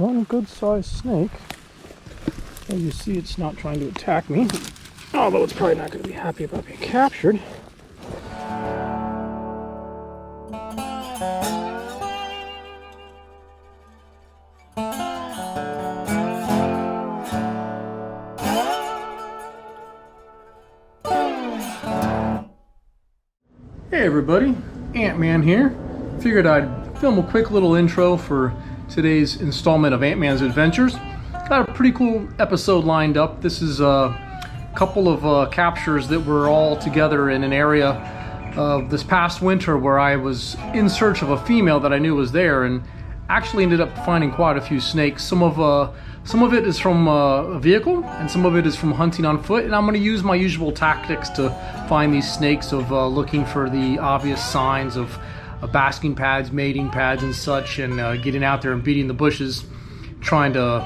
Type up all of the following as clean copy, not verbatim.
one good-sized snake. As you see, it's not trying to attack me, although it's probably not going to be happy about being captured. Hey everybody, Ant-Man here. Figured I'd film a quick little intro for today's installment of Ant-Man's Adventures. Got a pretty cool episode lined up. This is a couple of captures that were all together in an area this past winter where I was in search of a female that I knew was there, and actually ended up finding quite a few snakes. Some of it is from a vehicle, and some of it is from hunting on foot, and I'm going to use my usual tactics to find these snakes of looking for the obvious signs of basking pads, mating pads and such, and getting out there and beating the bushes, trying to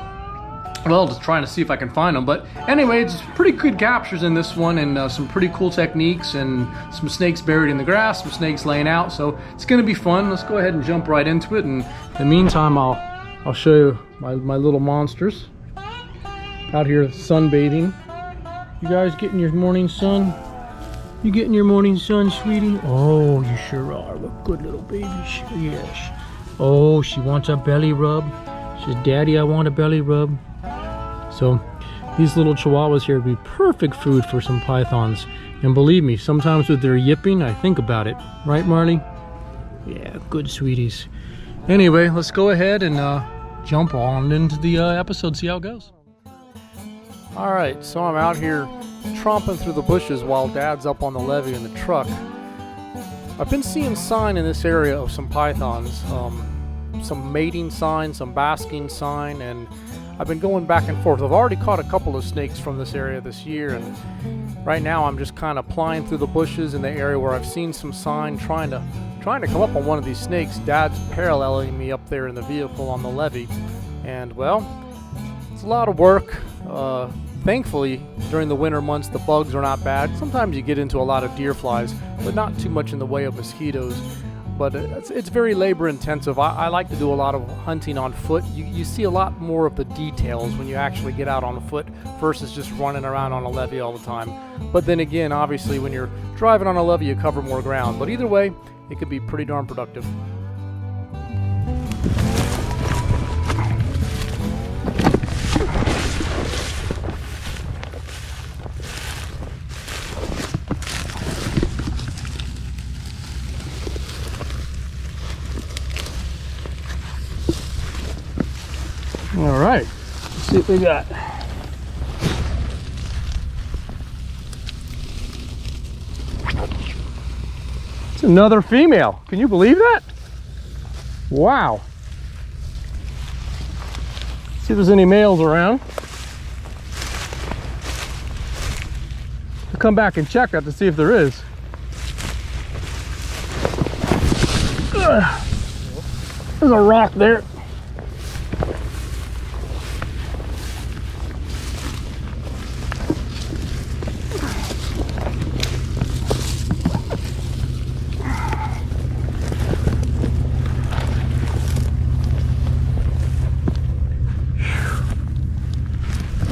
see if I can find them. But anyway, it's pretty good captures in this one, and some pretty cool techniques, and some snakes buried in the grass, some snakes laying out, so it's going to be fun. Let's go ahead and jump right into it, and in the meantime I'll show you my little monsters out here sunbathing. You guys getting your morning sun? You getting your morning sun, sweetie? Oh, you sure are. What good little baby. Yes. Oh, she wants a belly rub. She says, Daddy, I want a belly rub. So these little chihuahuas here would be perfect food for some pythons. And believe me, sometimes with their yipping, I think about it. Right, Marley? Yeah, good sweeties. Anyway, let's go ahead and jump on into the episode, see how it goes. Alright, so I'm out here tromping through the bushes while Dad's up on the levee in the truck. I've been seeing sign in this area of some pythons, some mating sign, some basking sign, and I've been going back and forth. I've already caught a couple of snakes from this area this year, and right now I'm just kind of plying through the bushes in the area where I've seen some sign, trying to come up on one of these snakes. Dad's paralleling me up there in the vehicle on the levee, and well, it's a lot of work. Thankfully, during the winter months, the bugs are not bad. Sometimes you get into a lot of deer flies, but not too much in the way of mosquitoes. But it's very labor intensive. I like to do a lot of hunting on foot. You see a lot more of the details when you actually get out on foot versus just running around on a levee all the time. But then again, obviously, when you're driving on a levee, you cover more ground. But either way, it could be pretty darn productive. All right, let's see what we got. It's another female. Can you believe that? Wow. See if there's any males around. I'll come back and check that to see if there is. There's a rock there.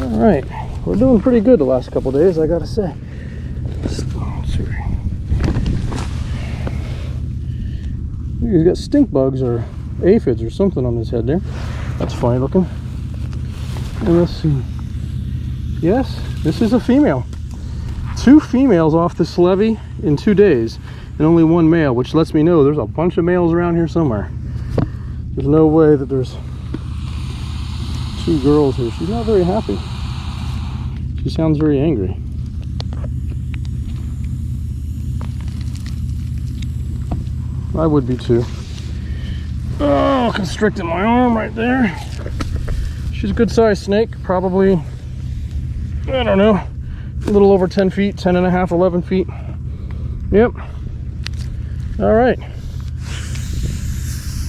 All right, we're doing pretty good the last couple days, I gotta say. He's got stink bugs or aphids or something on his head there. That's funny looking. And let's see. Yes, this is a female. 2 females off this levee in 2 days, and only 1 male, which lets me know there's a bunch of males around here somewhere. There's no way that there's 2 girls here. She's not very happy. She sounds very angry. I would be too. Oh, constricting my arm right there. She's a good sized snake, probably, I don't know, a little over 10 feet, 10 and a half, 11 feet. Yep. All right.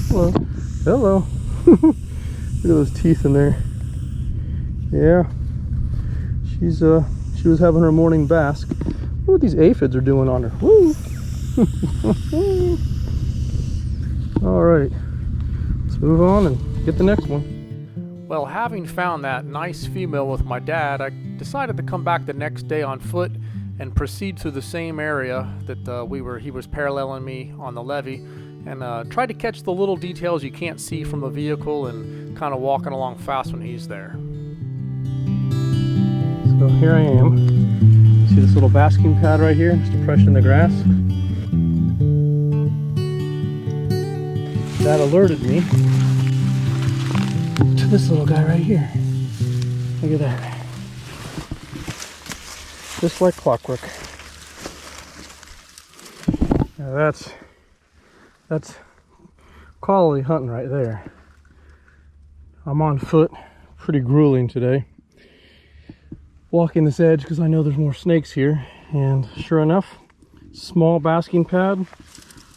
Hello. Hello. Look at those teeth in there. Yeah. She was having her morning bask. Look what these aphids are doing on her. Woo! All right, let's move on and get the next one. Well, having found that nice female with my dad, I decided to come back the next day on foot and proceed through the same area that he was paralleling me on the levee, and try to catch the little details you can't see from the vehicle and kind of walking along fast when he's there. So here I am. See this little basking pad right here, just a pressure in the grass? That alerted me to this little guy right here. Look at that. Just like clockwork. Now that's quality hunting right there. I'm on foot, pretty grueling today. Walking this edge because I know there's more snakes here, and sure enough, small basking pad,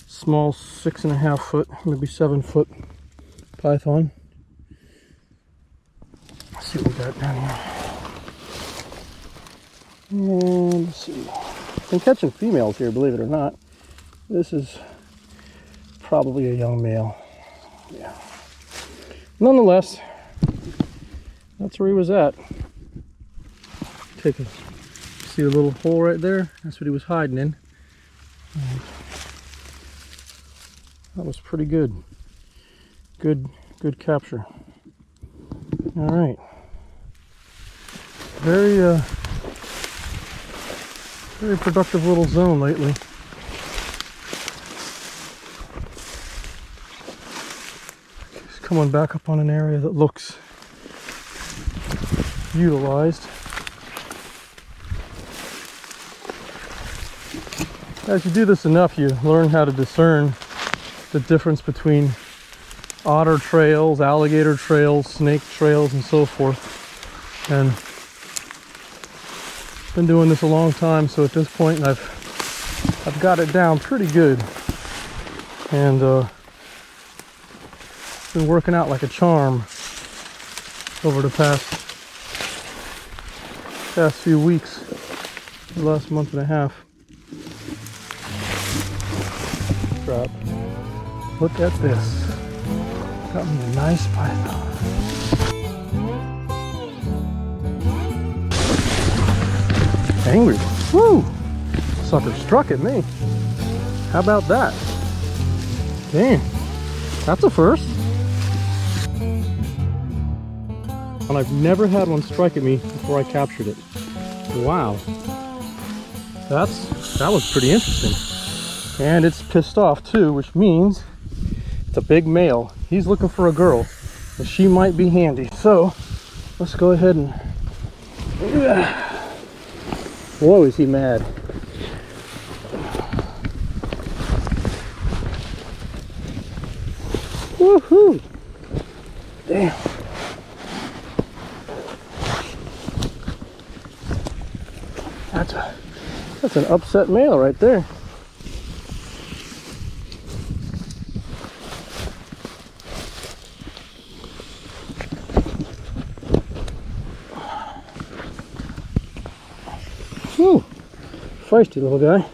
small 6.5 foot, maybe 7 foot python. Let's see what we got down here. And let's see. I'm catching females here, believe it or not. This is probably a young male. Yeah. Nonetheless, that's where he was at. See a little hole right there? That's what he was hiding in. And that was pretty good. Good capture. All right. Very productive little zone lately. Just coming back up on an area that looks utilized. As you do this enough, you learn how to discern the difference between otter trails, alligator trails, snake trails, and so forth. And been doing this a long time, so at this point I've got it down pretty good, and been working out like a charm over the past few weeks, the last month and a half. Drop. Look at this. Got me a nice python. Angry. Woo! Sucker struck at me. How about that? Damn. That's a first. And I've never had one strike at me before I captured it. Wow. That was pretty interesting. And it's pissed off too, which means it's a big male. He's looking for a girl, and she might be handy. So let's go ahead and... Whoa, is he mad? Woohoo! Damn. That's an upset male right there. Whew, feisty little guy.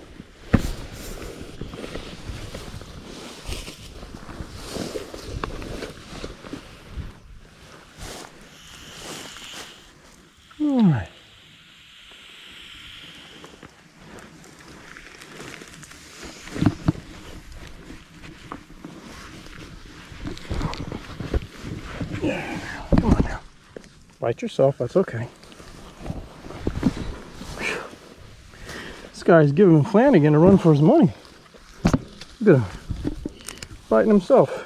All right. Yeah, come on now. Bite yourself, that's okay. This guy's giving Flanagan a run for his money. Look at him. Biting himself.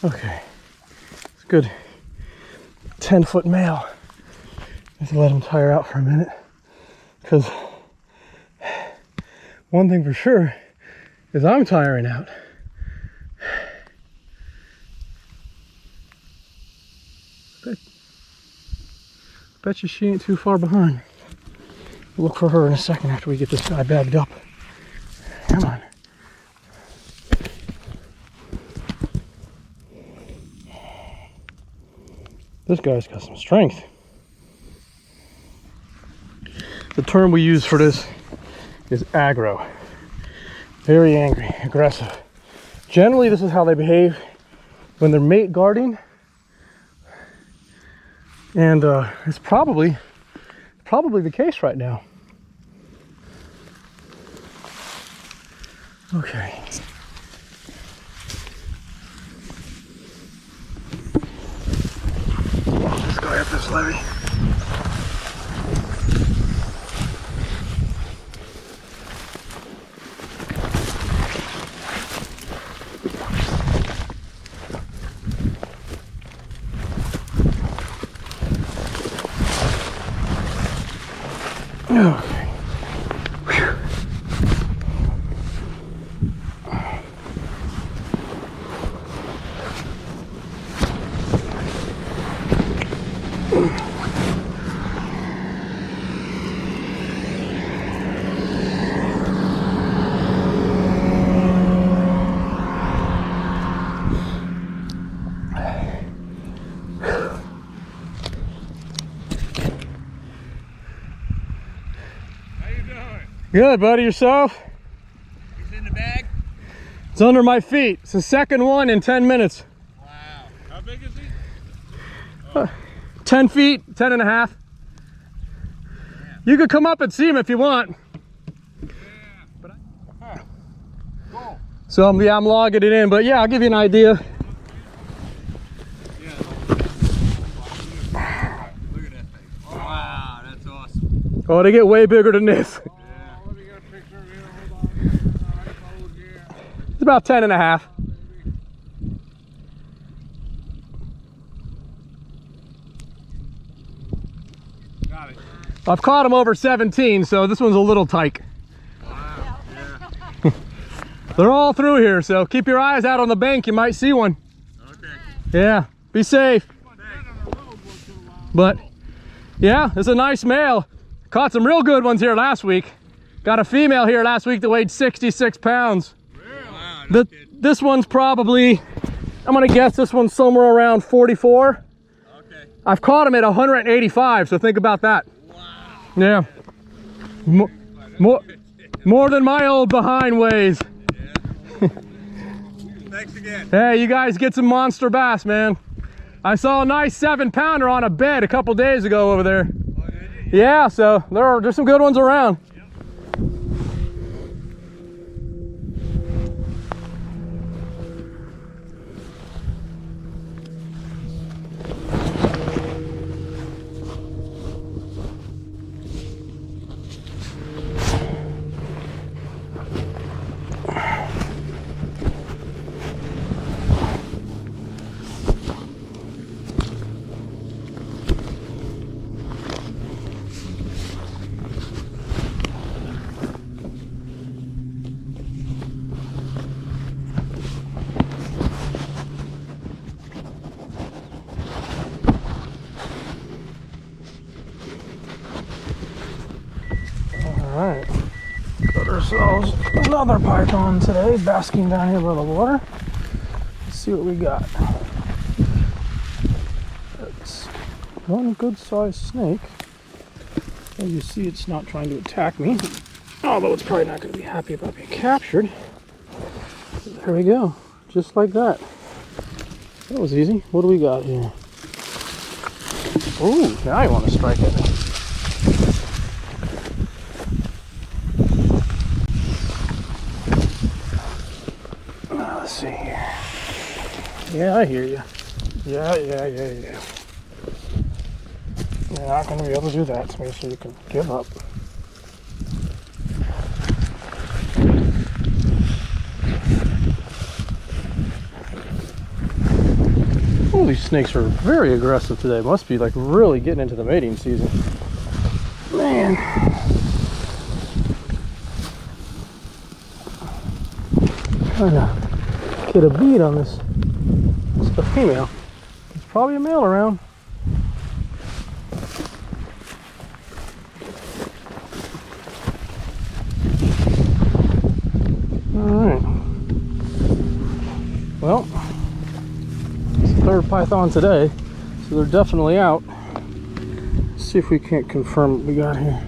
Okay. It's good. 10-foot male. Just let him tire out for a minute. Because one thing for sure is I'm tiring out. Bet you she ain't too far behind. We'll look for her in a second after we get this guy bagged up. Come on. This guy's got some strength. The term we use for this is aggro. Very angry, aggressive. Generally, this is how they behave when they're mate guarding. And it's probably the case right now. Okay. This guy up this levee. Okay. Whew. Good, buddy. Yourself? He's in the bag? It's under my feet. It's the second one in 10 minutes. Wow. How big is he? Oh. 10 feet, 10 and a half. Yeah. You could come up and see him if you want. Yeah. But cool. So I'm logging it in, but yeah, I'll give you an idea. Yeah. Look at that thing. Oh, wow, that's awesome. Oh, they get way bigger than this. It's about 10 and a half. Got it. I've caught them over 17, so this one's a little tight. Wow. Yeah. They're all through here, so keep your eyes out on the bank. You might see one. Okay. Yeah, be safe. But yeah, it's a nice male. Caught some real good ones here last week. Got a female here last week that weighed 66 pounds. Wow, This one's probably, I'm gonna guess this one's somewhere around 44. Okay. I've caught him at 185, so think about that. Wow. Yeah. More than my old behind weighs. Yeah. Thanks again. Hey, you guys get some monster bass, man. I saw a nice 7-pounder on a bed a couple days ago over there. Oh, did you? Yeah, so there's some good ones around. Alright, got ourselves another python today, basking down here by the water. Let's see what we got. It's one good sized snake. As you see, it's not trying to attack me, although it's probably not going to be happy about being captured. There we go, just like that. That was easy. What do we got here? Ooh, now you want to strike it. Let's see here. Yeah, I hear you. Yeah. You're not going to be able to do that to me, so you can give up. Oh, these snakes are very aggressive today. Must be like really getting into the mating season. Man. Trying to get a bead on this. It's a female. There's probably a male around. Alright. Well, it's the third python today, so they're definitely out. Let's see if we can't confirm what we got here.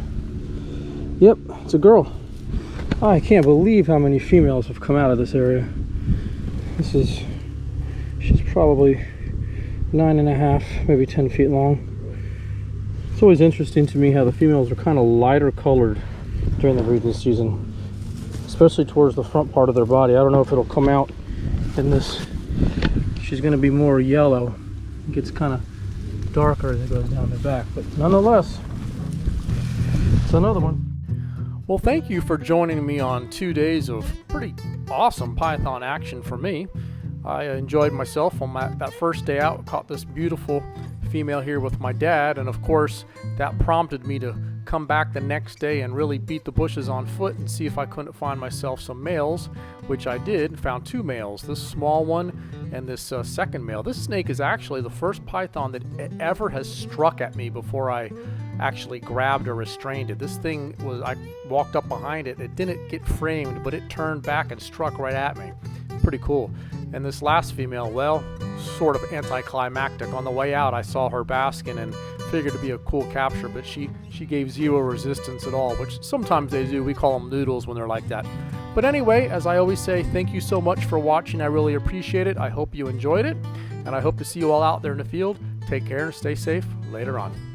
Yep, it's a girl. I can't believe how many females have come out of this area. She's probably 9.5, maybe 10 feet long. It's always interesting to me how the females are kind of lighter colored during the breeding season, especially towards the front part of their body. I don't know if it'll come out in this. She's going to be more yellow. It gets kind of darker as it goes down the back, but nonetheless, it's another one. Well, thank you for joining me on 2 days of pretty awesome python action for me. I enjoyed myself on that first day out. Caught this beautiful female here with my dad, and of course that prompted me to come back the next day and really beat the bushes on foot and see if I couldn't find myself some males, which I did. Found 2 males, this small one and this second male. This snake is actually the first python that ever has struck at me before I actually grabbed or restrained it. This thing was, I walked up behind it, it didn't get framed, but it turned back and struck right at me. Pretty cool. And this last female, well, sort of anticlimactic. On the way out I saw her basking and figured to be a cool capture, but she gave 0 resistance at all, which sometimes they do. We call them noodles when they're like that. But anyway, as I always say, thank you so much for watching. I really appreciate it. I hope you enjoyed it, and I hope to see you all out there in the field. Take care and stay safe. Later on.